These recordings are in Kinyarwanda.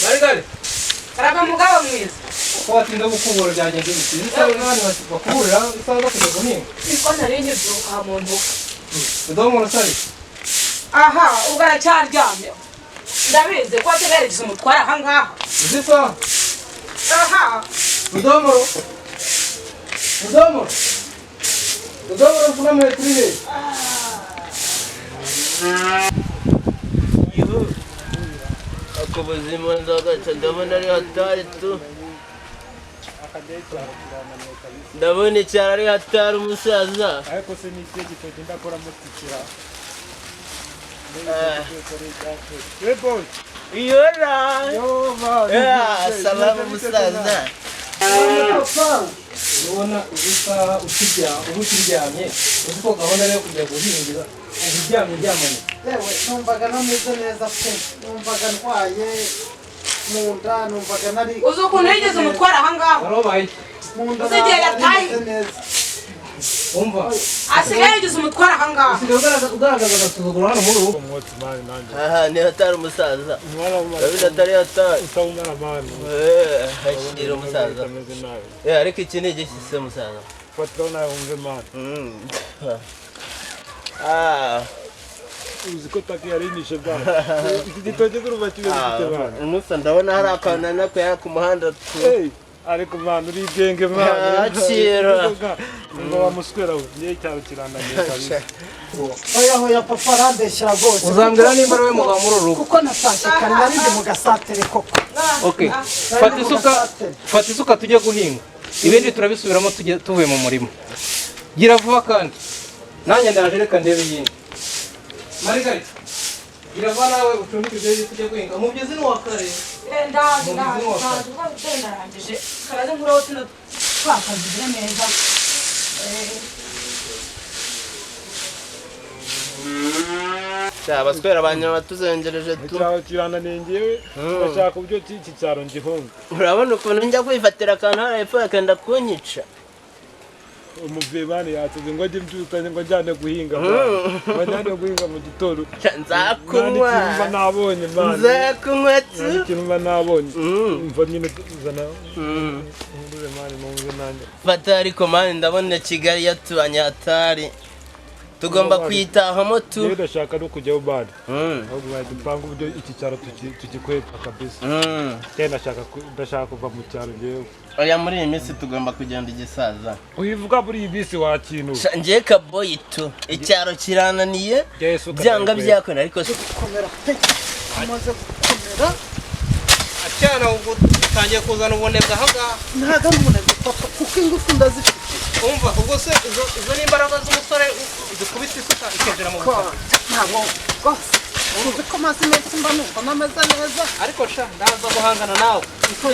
Marigari. Karaba mugabo mwiza. Watinda gukubura byagenze bite? Isaho n'abandi bakuburira isaho zo kujya guhinga. Niko narinje duka muntu. Udomo rusari. Aha, ugara cyaryamye. Ndabize ko tegereje umutwara aha ngaha. Zisa. Aha. Udomo. Kuna metri. Ako buzima ndagaca ndabona ari hatari tu. Ndabona icyaro ari hatari umusaza. Ariko se ni ikihe gitoki ndakora mutikira. Boy. Iyora. Yo man. Salamu musaza. Ubona ubisa ukiryamye uziko gahunda yo kujya guhingira uryamye. Yewe numvaga nameze neza pe, numvaga ntwaye munda, numvaga nari Uzukuntu yigeze umutwara aha ngaha. Barobaye. munda Uzigiye yataye. Umva. Asigaye yigeze umutwara aha ngaha. Ugaragaza agasuzuguro hano muri ubu. Umwotsi mani nanjye. Aha ni hatari umusaza. Mwana wa Ndabona atari hatari. Usawuna mani. Hashira umusaza. Ariko iki ni igishise umusaza. Fatona umve mani. Uziko takiyarinishe bwana. Iki gitoki kurubakira gite bwana. Umusa ndabona hari akantu nako ya ku muhanda. Ariko mani uri bwenge mani. Akira. Ngo wamuswera we niye cyaro kirananiye kabisa. Oya papa arandeshyira rwose. Uzambwira nimba ari we mugabo muri uru rugo. Kuko natashye kare nari ndi mu gasatere koko. Okay. Fata isuka tujye guhinga. Ibindi turabisubiramo tuvuye mu murima. Gira vuba kandi. Nanjye ndaje reka ndebe yindi. Marigari. Gira vuba nawe ucumbike ibyo tujye guhinga. Umubyizi ni wa kare. Ndaje. Ndarangije. Karaze nkuraho tino twakazire neza. Abaswera abanyama tuzengereje tu. Cyaro kirananiye ngewe. Ndashaka uburyo iki cyaro ngihonga. Urabona ukuntu njya kwifatira akantu hara hepfo akenda kunyica. Umuvebane yatuze ngo ajye mbyutanye ngo njyane guhinga. Bajyane guhinga mu gitondo. Nzakunywa. Nzakumva nabonye man. Nzakunywa tu. Nzakumva nabonye. Mva nyine zana. Ngure man mumve nanje. Fata ariko man ndabona Kigali yatubanye hatari. Tugomba kwitahamo tu. Niyo ndashaka no kujyaho bad. Ahubwo badupanga uburyo iki cyaro tukikwepa kabisa. Cyane ndashaka kuva mu cyaro ngewe. Oya muri iyi minsi tugomba kugenda igisaza. Uyivuga muri iyi bisi wa kintu. Ngiye kaboyi tu. Icyaro kirananiye. Byanga byakona ariko Komera pe. Amaze gukomera. Acyana ubwo utangiye kuzana ubunebwe aha ngaha. Ntaga n'umunebwe papa kuko ingufu ndazifite. Umva ubwo se izo ni imbaraga z'umusore zikubita isuka ikagera mu butaka. Ntabwo rwose. Uzi ko maze iminsi mba numva nameze neza. Ariko sha ndaza guhangana nawe.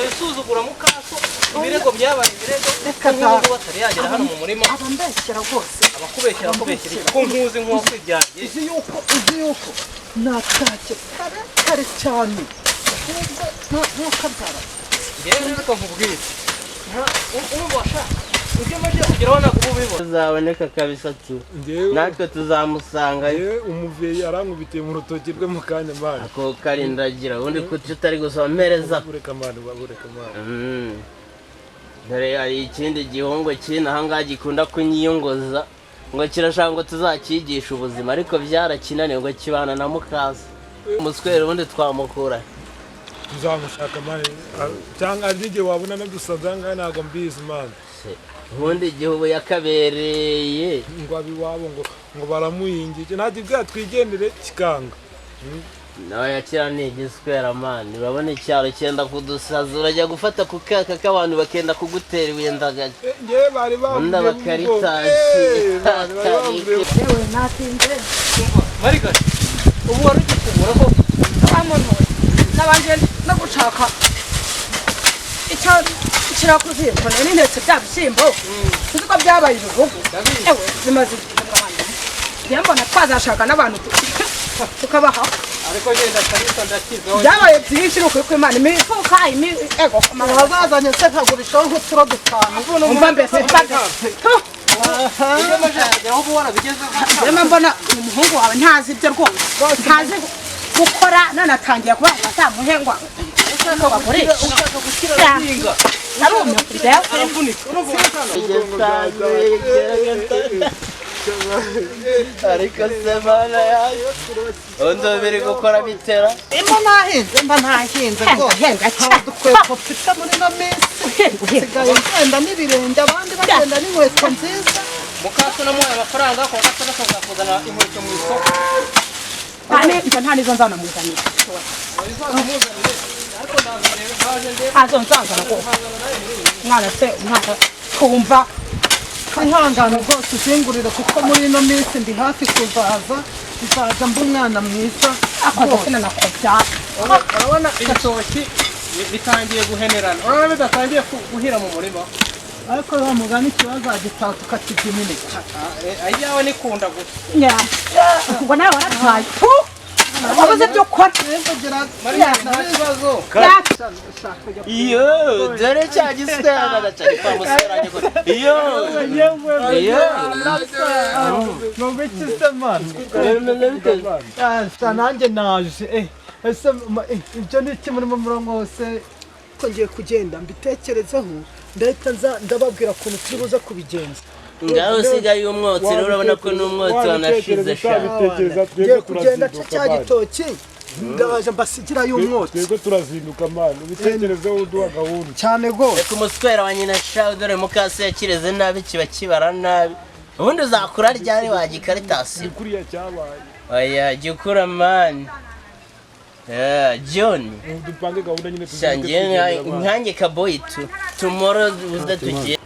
Isuzugura mu kaso. Ibirego byabaye ibirego. Reka ntabwo batari yagera hano mu murima. Abambeshyira rwose. Abakubeshyira ko nkuzi nk'uko ibyanjye. Uzi yuko natashye kare cyane. Ntukabyara. Yewe rero nkubwire. Umva sha. Ibyo maje kugeraho ntabwo ubibona. tuzaboneka kabisa tu. Natwe tuzamusanga. Umuvyeyi arankubitiye mu rutoki rwe mu kanya mani. Ako karindagira ubundi ko tutari gusomereza. Bureka mani. Dore hari ikindi gihungo kina hanga gikunda kunyiyongoza ngo kirashaka ngo tuzakigisha ubuzima ariko byarakinaniye ngo kibana na mukaza. Umuswere ubundi twamukura. Tuzamushaka mani. Cyangwa arije wabona nadusanzanga ntago mbizi mani. Ubundi igihugu yakabereye ngo abiwabo ngo baramuyingije ntaje bwatwigendere kikanga. nawe yakira ni igiswera mani urabona icyaro cyenda kudusaza urajya gufata ku kaka k'abantu bakenda kugutera ibuye ndagaga undi abakaritazi yewe natinze Marika ubu wari ugikubura ko amuntu nabanje no gushaka icyo kirakuziko none ndetse bya bishyimbo uzi ko byabaye ibihugu ewe bimaze igihe njye mbona twazashaka n'abantu tukabaha ariko genda kanisa ndakizaho byabaye byinshi nuko ko Imana imifuka ego hazazanye se kagurishaho nk'uturo dutanu umva mbese mbona umuhungu wawe ntazi ibyo rwose ntazi gukora none atangiye kuba atamuhengwa narumye kurya ariko semana yayo undi biri gukora bitera mba ntahinze rwose dukweto mfite muri ino minsi nsigaye ngenda n'ibirenge abandi bagenda n'inkweto nziza mukaso namuhaye amafaranga ko gatandatu kuzana inkweto mu isoko nta nizo nzanamuzanira azo nzazana rwose mwana se umwana kumva ihangane rwose uzingurire kuko muri ino minsi ndi hafi kuzaza nzaza mba umwana mwiza akozina nakobya urabona igitoki bitangiye guhenerana urabona bidatangiye guhira mu murima ariko wa mugani ikibazo agitaha tukakirya imineke ayawe nikunda gusa ngo nawe waratwaye wabuze ibyo ukora iyo dore cya giswera ndacari kwa musaranye ko iyo nanjye naje ese ibyo ni iki murimo murongo wose ko ngiye kugenda mbitekerezeho ndahita ndababwira ukuntu turi buze kubigenza ngaho usigaye umwotsi urabona ko n'umwotsi wanashize shaka ngiye kugenda cya gitoki ndabaje mbasigira y'umwotsi twebwe turazinduka mani ubitekerezeho uduha gahunda cyane rwose ku muswera wa nyina shawe dore mukase yakireze nabi kiba kibara nabi ubundi uzakura ryari wagikaritasi kuriya cyabaye oya gikura mani John dupange gahunda nyine shangiye nkange kaboyi tomorrow uzatugiye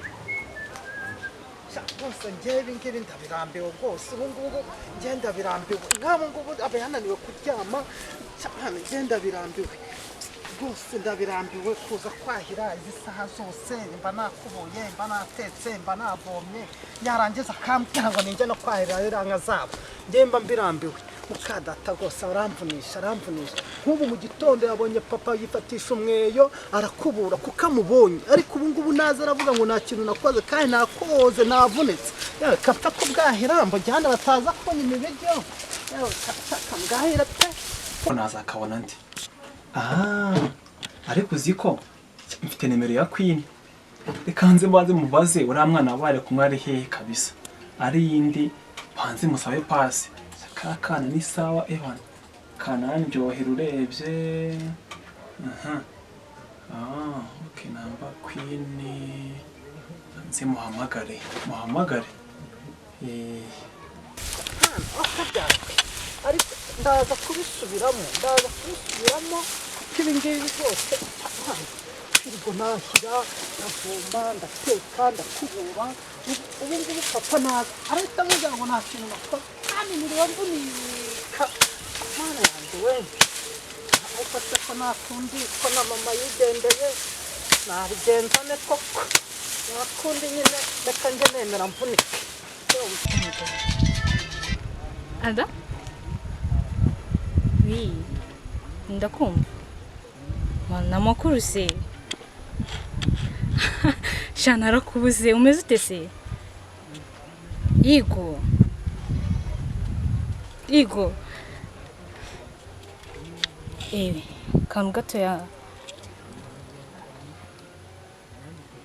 rwose ngewe ngibi ndabirambiwe rwose ubu ngubu njye ndabirambiwe nk'abo ngubu aba yananiwe kuryama cyane njye ndabirambiwe rwose ndabirambiwe kuza kwahira izi saha zose mba nakubuye mba natetse mba navomye yarangiza akambwira ngo ninjye no kwahira iranka zabo njye mba mbirambiwe mukadata rwose aramvunisha nk'ubu mu gitondo yabonye papa yifatisha umweyo arakubura kuko amubonye ariko ubu ngubu naza aravuga ngo nta kintu nakoze kandi nakoze navunitse yewe kapfa ko bwahira mbo jyana bataza kubona imibiryo yewe kapfa bwahira pe nazakabona ndi ariko uzi ko mfite nimero ya Queen reka nze mbaze mubaze uriya mwana wabaye kumwe ari hehe kabisa ari yindi banze musabe pasi kakana ni sawa Evan kana ndyohera urebye okay namba Queen nze muhamagare ariko ndaza kubisubiramo ibi ngibi byose firigo nashyira ndavoma ndateka ndakubura ubu ngubu papa naza arahita amubwira ngo nta kintu nakora kandi niriwe mvunika mana yanjye we ariko se ko nakundi ko na mama yigendeye nabigenza ne koko nakundi nyine reka njye nemera mvunike Ada? Oui, ndakumva. Mana makuru se. Shana arakubuze umeze ute se? Igo. Kantu gato ya.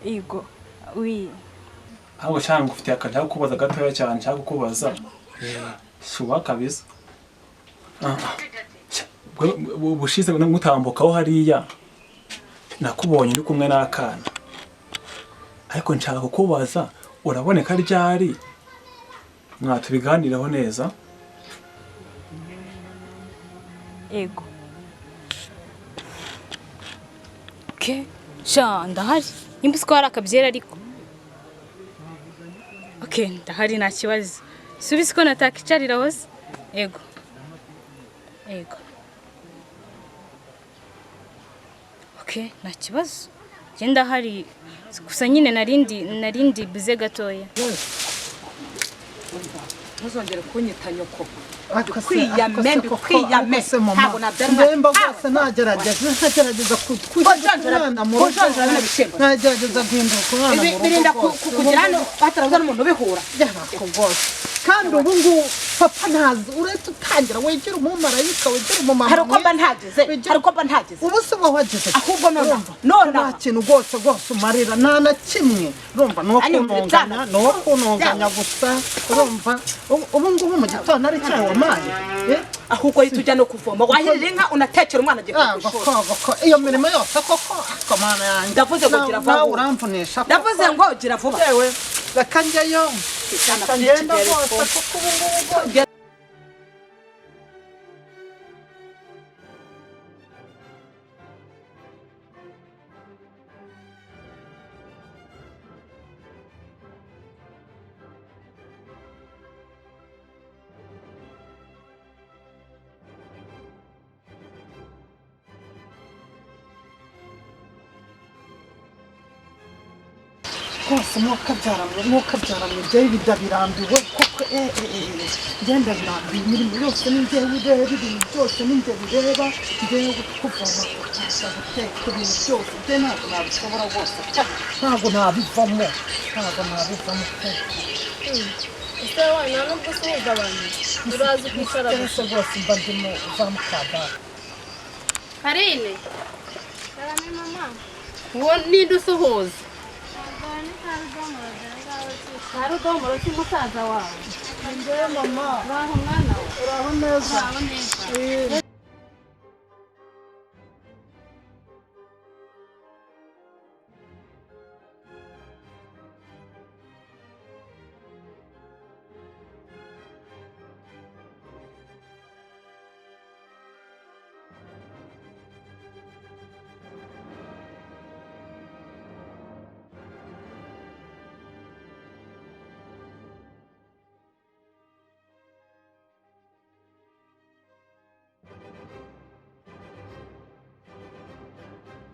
Igo. Oui. ahubwo cyangwa ngufitiye akazi ko kubaza gatoya cyane cyangwa kukubaza shuba kabisa ubushize ngutambukaho hariya nakubonye uri kumwe n'akana ariko nshaka kukubaza uraboneka ryari mwatubiganiraho neza Yego. Okay. Sha ndahari. Nimba uzi ko hari akabyera ariko. Okay, ndahari nta kibazo. Subize ko natakicarira hose. Yego. Yego. Okay, nta kibazo. Genda hari gusa nyine narindi bize gatoya. Ntuzongere kunyita nyoko. kwiyame ntabwo nabyarwa rwose ntagerageza kujanjana mu rugo ntagerageza guhinduka umwana mu rugo birinda kugira hano batarabuza n'umuntu ubihura kandi ubu ngubu papa ntazi uretse utangira wegera umumarayika wegera umumama hari uko mba ntageze ubu se wowe wageze ahubwo none nta kintu rwose umarira nta na kimwe urumva ni uwo kunonganya gusa urumva ubu ngubu mu gitondo ari cyawe wampaye ahubwo ahita ujya no kuvoma wahirira inka unatekera umwana agiye kwishuri iyo mirimo yose koko komana yanjye ndavuze ngo gira vuba uramvunisha ndavuze ngo gira vuba reka njyayo ngenda rwose kuko ubu ngubu rwose ntukabyaramwe njyewe birambiwe koko ngenda birambiwe imirimo yose ni njyewe ureba ibintu byose ni njye bireba njyewe kuvoma guteka ibintu byose njyewe ntabwo nabishobora rwose ntabwo nabivamo pe ese wanywa nubwo usuhuza abantu urazi kwicara gusa rwose mba ndimo uzamukadara Karine karame mama uwo ninde usuhuza Karudomoro cy'umusaza wawe njyewe mama uraho mwana we uraho neza uraho neza